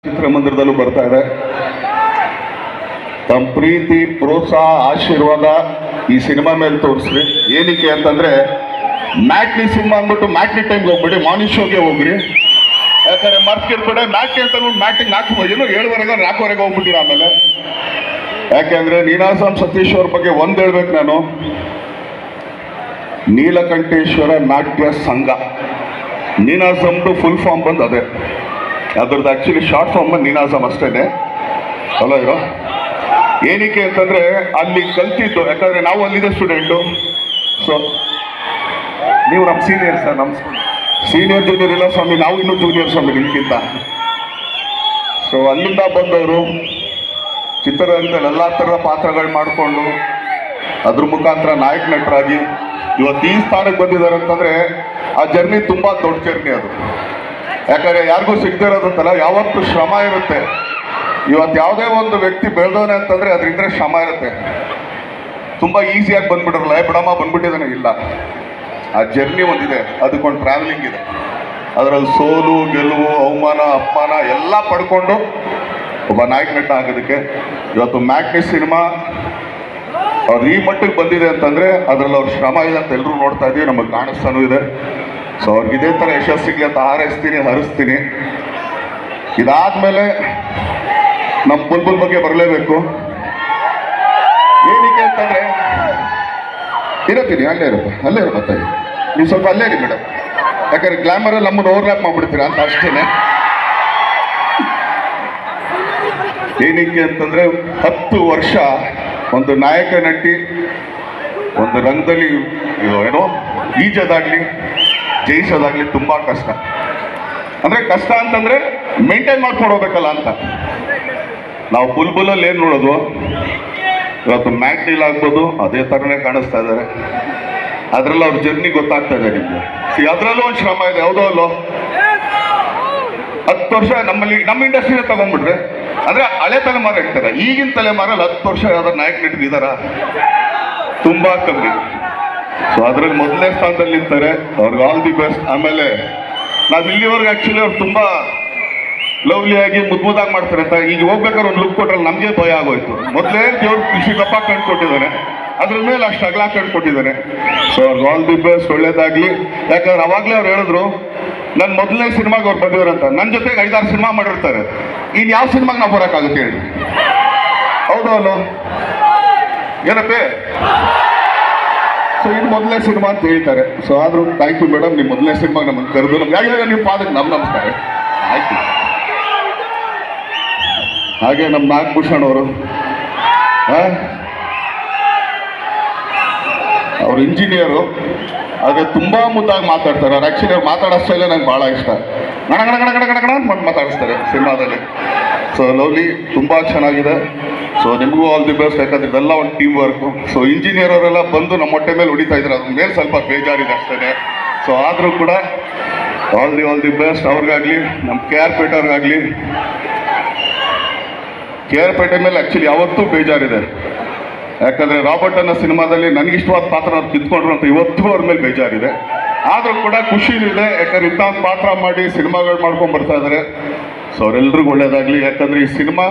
ಚಿತ್ರಮಂದಿರದಲ್ಲೂ ಬರ್ತಾ ಇದೆ. ತಮ್ಮ ಪ್ರೀತಿ, ಪ್ರೋತ್ಸಾಹ, ಆಶೀರ್ವಾದ ಈ ಸಿನಿಮಾ ಮೇಲೆ ತೋರಿಸ್ರಿ. ಏನಕ್ಕೆ ಅಂತಂದ್ರೆ ಮ್ಯಾಟ್ನಿ ಸಿನಿಮಾ ಅಂದ್ಬಿಟ್ಟು ಮ್ಯಾಟ್ನಿ ಟೈಮ್ಗೆ ಹೋಗ್ಬಿಡಿ, ಮಾರ್ನಿಂಗ್ ಶೋಗೆ ಹೋಗ್ರಿ. ಯಾಕಂದ್ರೆ ಮರ್ತಿರ್ಬೇಡಿ, ಮ್ಯಾಟ್ನಿ ಅಂತ ಮ್ಯಾಟಿಂಗ್ 7:30 4:00 ಹೋಗ್ಬಿಟ್ಟಿರ. ಆಮೇಲೆ ಯಾಕೆಂದ್ರೆ ನೀನಾಸಂ ಸತೀಶ್ ಅವ್ರ ಬಗ್ಗೆ ಒಂದ್ ಹೇಳ್ಬೇಕು ನಾನು. ನೀಲಕಂಠೇಶ್ವರ ನಾಟ್ಯ ಸಂಘ, ನೀನಾಸಂದು ಫುಲ್ ಫಾರ್ಮ್ ಬಂದು ಅದೇ, ಅದ್ರದ್ದು ಆಕ್ಚುಲಿ ಶಾರ್ಟ್ ಫಾರ್ಮ್ ನೀನಾಸಂ ಅಷ್ಟೇನೆ. ಅಲ್ಲ ಇರೋ ಏನಕ್ಕೆ ಅಂತಂದ್ರೆ ಅಲ್ಲಿ ಕಲ್ತಿದ್ದು, ಯಾಕಂದ್ರೆ ನಾವು ಅಲ್ಲಿದೆ ಸ್ಟೂಡೆಂಟು. ಸೊ ನೀವು ನಮ್ಮ ಸೀನಿಯರ್ ಸರ್, ನಮ್ಮ ಸೀನಿಯರ್ ಜೂನಿಯರ್ ಇಲ್ಲ ಸ್ವಾಮಿ, ನಾವು ಇನ್ನೂ ಜೂನಿಯರ್ ಸ್ವಾಮಿ ನಿಮ್ಗಿಂತ. ಸೊ ಅಲ್ಲಿಂದ ಬಂದವರು ಚಿತ್ರರಂಗದಲ್ಲಿ ಎಲ್ಲ ಥರದ ಪಾತ್ರಗಳು ಮಾಡಿಕೊಂಡು ಅದ್ರ ಮುಖಾಂತರ ನಾಯಕ ನಟರಾಗಿ ಇವತ್ತು ಈ ಸ್ಥಾನಕ್ಕೆ ಬಂದಿದ್ದಾರೆ ಅಂತಂದ್ರೆ ಆ ಜರ್ನಿ ತುಂಬಾ ದೊಡ್ಡ ಜರ್ನಿ ಅದು. ಯಾಕಂದ್ರೆ ಯಾರಿಗೂ ಸಿಗದೇ ಇರೋದಂತಲ್ಲ, ಯಾವತ್ತೂ ಶ್ರಮ ಇರುತ್ತೆ. ಇವತ್ತು ಯಾವುದೇ ಒಂದು ವ್ಯಕ್ತಿ ಬೆಳೆದವನೆ ಅಂತಂದ್ರೆ ಅದರಿಂದ ಶ್ರಮ ಇರುತ್ತೆ. ತುಂಬಾ ಈಸಿಯಾಗಿ ಬಂದ್ಬಿಡಲ್ಲ, ಬಿಡಮ್ಮ ಬಂದ್ಬಿಟ್ಟಿದ್ದಾನೆ, ಇಲ್ಲ. ಆ ಜರ್ನಿ ಒಂದಿದೆ, ಅದಕ್ಕೊಂದು ಟ್ರಾವೆಲಿಂಗ್ ಇದೆ. ಅದರಲ್ಲಿ ಸೋಲು, ಗೆಲುವು, ಅವಮಾನ, ಅಪಮಾನ ಎಲ್ಲ ಪಡ್ಕೊಂಡು ಒಬ್ಬ ನಾಯಕ ನಟ ಆಗೋದಕ್ಕೆ ಇವತ್ತು ಮ್ಯಾಟ್ನಿ ಸಿನಿಮಾ ಅವ್ರು ಈ ಮಟ್ಟಿಗೆ ಬಂದಿದೆ ಅಂತಂದ್ರೆ ಅದರಲ್ಲಿ ಅವ್ರ ಶ್ರಮ ಇದೆ ಅಂತ ಎಲ್ಲರೂ ನೋಡ್ತಾ ಇದೀವಿ, ನಮಗೆ ಕಾಣಿಸ್ತಾನೂ ಇದೆ. ಸೊ ಅವ್ರಿಗೆ ಇದೇ ಥರ ಯಶಸ್ಸಿಗೆ ಅಂತ ಹಾರೈಸ್ತೀನಿ, ಹರಿಸ್ತೀನಿ. ಇದಾದ್ಮೇಲೆ ನಮ್ಮ ಬುಲ್ಬುಲ್ ಬಗ್ಗೆ ಬರಲೇಬೇಕು. ಏನಕ್ಕೆ ಅಂತಂದ್ರೆ ಇರತ್ತೀನಿ, ಅಲ್ಲೇ ಇರುತ್ತೆ ನೀವು ಸ್ವಲ್ಪ ಅಲ್ಲೇ ಇರಿ ಮೇಡಮ್, ಯಾಕಂದ್ರೆ ಗ್ಲಾಮರಲ್ಲಿ ನಮ್ಮನ್ನು ಓವರ್ಲ್ಯಾಪ್ ಮಾಡ್ಬಿಡ್ತೀರಾ ಅಂತ ಅಷ್ಟೇನೆ. ಏನಕ್ಕೆ ಅಂತಂದ್ರೆ 10 ವರ್ಷ ಒಂದು ನಾಯಕ ನಟಿ ಒಂದು ರಂಗದಲ್ಲಿ ಏನೋ ಈಜೋದಾಗ್ಲಿ ಜಯಿಸೋದಾಗ್ಲಿ ತುಂಬಾ ಕಷ್ಟ. ಅಂದ್ರೆ ಕಷ್ಟ ಅಂತಂದ್ರೆ ಮೇಂಟೈನ್ ಮಾಡ್ಕೊಂಡು ಹೋಗ್ಬೇಕಲ್ಲ ಅಂತ. ನಾವು ಬುಲ್ಬುಲಲ್ಲಿ ಏನು ನೋಡೋದು, ಇವತ್ತು ಮ್ಯಾಟ್ನಿಲ್ ಆಗ್ಬೋದು ಅದೇ ಥರನೇ ಕಾಣಿಸ್ತಾ ಇದ್ದಾರೆ. ಅದರಲ್ಲಿ ಅವ್ರ ಜರ್ನಿ ಗೊತ್ತಾಗ್ತಾ ಇದೆ ನಿಮ್ಗೆ. ಅದರಲ್ಲೂ ಒಂದು ಶ್ರಮ ಇದೆ, ಯಾವುದೋ ಅಲ್ಲೋ 10 ವರ್ಷ ನಮ್ಮಲ್ಲಿ ನಮ್ಮ ಇಂಡಸ್ಟ್ರಿನ ತಗೊಂಡ್ಬಿಟ್ರೆ ಅಂದ್ರೆ ಹಳೆ ತಲೆಮಾರು ಇರ್ತಾರೆ. ಈಗಿನ ತಲೆಮಾರಲ್ಲಿ 10 ವರ್ಷ ಯಾವ್ದಾರು ನಾಯಕ ನಟರು ಇದಾರ? ತುಂಬಾ ಕಮ್ಮಿ. ಸೊ ಅದ್ರಲ್ಲಿ ಮೊದಲನೇ ಸ್ಥಾನದಲ್ಲಿ ನಿಂತಾರೆ, ಅವ್ರಿಗೆ ಆಲ್ ದಿ ಬೆಸ್ಟ್. ಆಮೇಲೆ ನಾವು ಇಲ್ಲಿವರೆಗೆ ಆಕ್ಚುಲಿ ಅವ್ರು ತುಂಬಾ ಲವ್ಲಿಯಾಗಿ ಮುದ್ದಾಗಿ ಮಾಡ್ತಾರೆ ಅಂತ ಈಗ ಹೋಗ್ಬೇಕಾದ್ರೆ ಒಂದು ಲುಕ್ ಕೊಟ್ರಲ್ಲಿ ನಮಗೆ ಭಯ ಆಗೋಯ್ತು. ಮೊದಲೇ ದೇವ್ರು ಕೃಷಿ ಕಪ್ಪ ಕಂಡುಕೊಟ್ಟಿದ್ದಾನೆ, ಅದ್ರ ಮೇಲೆ ಅಷ್ಟು ಅಗಲ ಕಂಡುಕೊಟ್ಟಿದ್ದಾನೆ. ಸೊ ಅವ್ರಿಗೆ ಆಲ್ ದಿ ಬೆಸ್ಟ್, ಒಳ್ಳೇದಾಗ್ಲಿ. ಯಾಕಂದ್ರೆ ಅವಾಗಲೇ ಅವ್ರು ಹೇಳಿದ್ರು ನನ್ನ ಮೊದಲನೇ ಸಿನಿಮಾಗೆ ಅವ್ರು ಬಂದಿವ್ರಂತ. ನನ್ನ ಜೊತೆಗೆ 5-6 ಸಿನಿಮಾ ಮಾಡಿರ್ತಾರೆ. ಇನ್ನು ಯಾವ ಸಿನಿಮಾಗೆ ನಾವು ಬರೋಕ್ಕಾಗುತ್ತೆ ಹೇಳಿ? ಹೌದು ಅಲ್ಲೋ ಏನಪ್ಪೇ? ಸೊ ಇದು ಮೊದಲನೇ ಸಿನಿಮಾ ಅಂತ ಹೇಳ್ತಾರೆ. ಸೊ ಆದ್ರೂ ಥ್ಯಾಂಕ್ ಯು ಮೇಡಮ್, ನಿಮ್ಮ ಮೊದಲನೇ ಸಿನಿಮಾಗೆ ನಮ್ಮನ್ನು ಕರೆದು ನಮ್ಗೆ ಯಾಕೆ ನಿಮ್ಮ ಪಾದಕ್ಕೆ ನಮಸ್ಕಾರ. ಆಯ್ತು. ಹಾಗೆ ನಮ್ಮ ನಾಗಭೂಷಣ್ ಅವರು, ಅವ್ರು ಇಂಜಿನಿಯರು, ಆದರೆ ತುಂಬ ಮುದ್ದಾಗಿ ಮಾತಾಡ್ತಾರೆ. ಅವ್ರು ಆ್ಯಕ್ಚುಲಿ ಅವ್ರು ಮಾತಾಡೋ ಸ್ಟೈಲೇ ನಂಗೆ ಭಾಳ ಇಷ್ಟ. ಗಣ ಅಂತ ಮಾತಾಡಿಸ್ತಾರೆ ಸಿನಿಮಾದಲ್ಲಿ. ಸೊ ಲವ್ಲಿ, ತುಂಬ ಚೆನ್ನಾಗಿದೆ. ಸೊ ನಿಮಗೂ ಆಲ್ ದಿ ಬೆಸ್ಟ್. ಯಾಕಂದ್ರೆ ಇದೆಲ್ಲ ಒಂದು ಟೀಮ್ ವರ್ಕು. ಸೊ ಇಂಜಿನಿಯರ್ ಅವರೆಲ್ಲ ಬಂದು ನಮ್ಮ ಹೊಟ್ಟೆ ಮೇಲೆ ಹೊಡಿತಾ ಇದ್ದಾರೆ, ಅದ್ರ ಮೇಲೆ ಸ್ವಲ್ಪ ಬೇಜಾರಿದೆ ಅಷ್ಟೇ. ಸೊ ಆದರೂ ಕೂಡ ಆಲ್ ದಿ ಬೆಸ್ಟ್ ಅವ್ರಿಗಾಗಲಿ, ನಮ್ಮ KR ಪೇಟೆ ಅವ್ರಿಗಾಗಲಿ. KR ಪೇಟೆ ಮೇಲೆ ಆ್ಯಕ್ಚುಲಿ ಯಾವತ್ತೂ ಬೇಜಾರಿದೆ. ಯಾಕಂದರೆ ರಾಬರ್ಟ್ ಅನ್ನೋ ಸಿನಿಮಾದಲ್ಲಿ ನನಗಿಷ್ಟವಾದ ಪಾತ್ರ ಅವ್ರು ಕಿತ್ಕೊಂಡ್ರು ಅಂತ ಇವತ್ತು ಅವ್ರ ಮೇಲೆ ಬೇಜಾರಿದೆ. ಆದರೂ ಕೂಡ ಖುಷಿ ಇದೆ, ಯಾಕಂದ್ರೆ ಇಂಥ ಪಾತ್ರ ಮಾಡಿ ಸಿನಿಮಾಗಳು ಮಾಡ್ಕೊಂಡು ಬರ್ತಾ ಇದ್ದಾರೆ. ಸೊ ಅವರೆಲ್ರಿಗೂ ಒಳ್ಳೇದಾಗಲಿ. ಯಾಕಂದರೆ ಈ ಸಿನಿಮಾ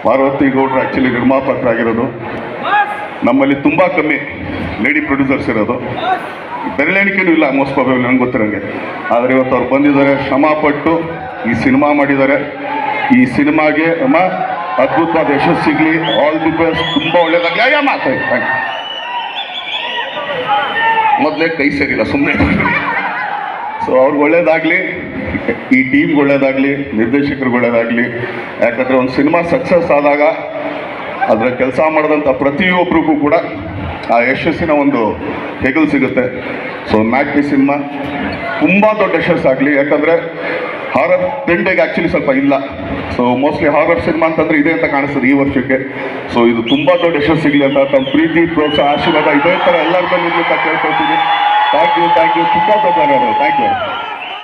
ಪಾರ್ವತಿ ಗೌಡ್ರು ಆ್ಯಕ್ಚುಲಿ ನಿರ್ಮಾಪಕರಾಗಿರೋದು. ನಮ್ಮಲ್ಲಿ ತುಂಬ ಕಮ್ಮಿ ಲೇಡಿ ಪ್ರೊಡ್ಯೂಸರ್ಸ್ ಇರೋದು, ಬೆರಳೆಣಿಕೆನೂ ಇಲ್ಲ ಮೋಸ್ಟ್ ಪ್ರಾಬಬ್ಲಿ ನನಗೆ ಗೊತ್ತಿರೋಂಗೆ. ಆದರೆ ಇವತ್ತು ಅವ್ರು ಬಂದಿದ್ದಾರೆ, ಶ್ರಮಪಟ್ಟು ಈ ಸಿನಿಮಾ ಮಾಡಿದ್ದಾರೆ. ಈ ಸಿನಿಮಾಗೆ ಅಮ್ಮ ಅದ್ಭುತವಾದ ಯಶಸ್ಸು ಸಿಗಲಿ. ಆಲ್ ದಿ ಬೆಸ್ಟ್, ತುಂಬ ಒಳ್ಳೇದಾಗಲಿ. ಅಯ್ಯ ಮಾತಾಡಿ, ಥ್ಯಾಂಕ್ ಯು. ಮೊದಲೇ ಕೈ ಸರಿಯಿಲ್ಲ, ಸುಮ್ಮನೆ. ಸೊ ಅವ್ರಿಗೆ ಒಳ್ಳೇದಾಗಲಿ, ಈ ಟೀಮ್ಗೆ ಒಳ್ಳೇದಾಗಲಿ, ನಿರ್ದೇಶಕರಿಗೆ ಒಳ್ಳೇದಾಗಲಿ. ಯಾಕಂದರೆ ಒಂದು ಸಿನಿಮಾ ಸಕ್ಸಸ್ ಆದಾಗ ಅದರ ಕೆಲಸ ಮಾಡಿದಂಥ ಪ್ರತಿಯೊಬ್ಬರಿಗೂ ಕೂಡ ಆ ಯಶಸ್ಸಿನ ಒಂದು ಹೆಗಲು ಸಿಗುತ್ತೆ. ಸೊ ಮ್ಯಾಟ್ನಿ ಸಿನಿಮಾ ತುಂಬ ದೊಡ್ಡ ಯಶಸ್ಸಾಗಲಿ. ಯಾಕಂದರೆ ಹಾರರ್ ಟ್ರೆಂಡಿಗೆ ಆ್ಯಕ್ಚುಲಿ ಸ್ವಲ್ಪ ಇಲ್ಲ. ಸೊ ಮೋಸ್ಟ್ಲಿ ಹಾರರ್ ಸಿನಿಮಾ ಅಂತಂದರೆ ಇದೆ ಅಂತ ಕಾಣಿಸ್ತದೆ ಈ ವರ್ಷಕ್ಕೆ. ಸೊ ಇದು ತುಂಬ ದೊಡ್ಡ ಯಶಸ್ಸು ಸಿಗಲಿ ಅಂತ ತಮ್ಮ ಪ್ರೀತಿ, ಪ್ರೋತ್ಸಾಹ, ಆಶೀರ್ವಾದ ಇದೇ ಥರ ಎಲ್ಲರ ಮೇಲೆ ಅಂತ ಕೇಳ್ಕೊಳ್ತೀನಿ. Thank you. ತುಂಬ ಧನ್ಯವಾದ. Thank you.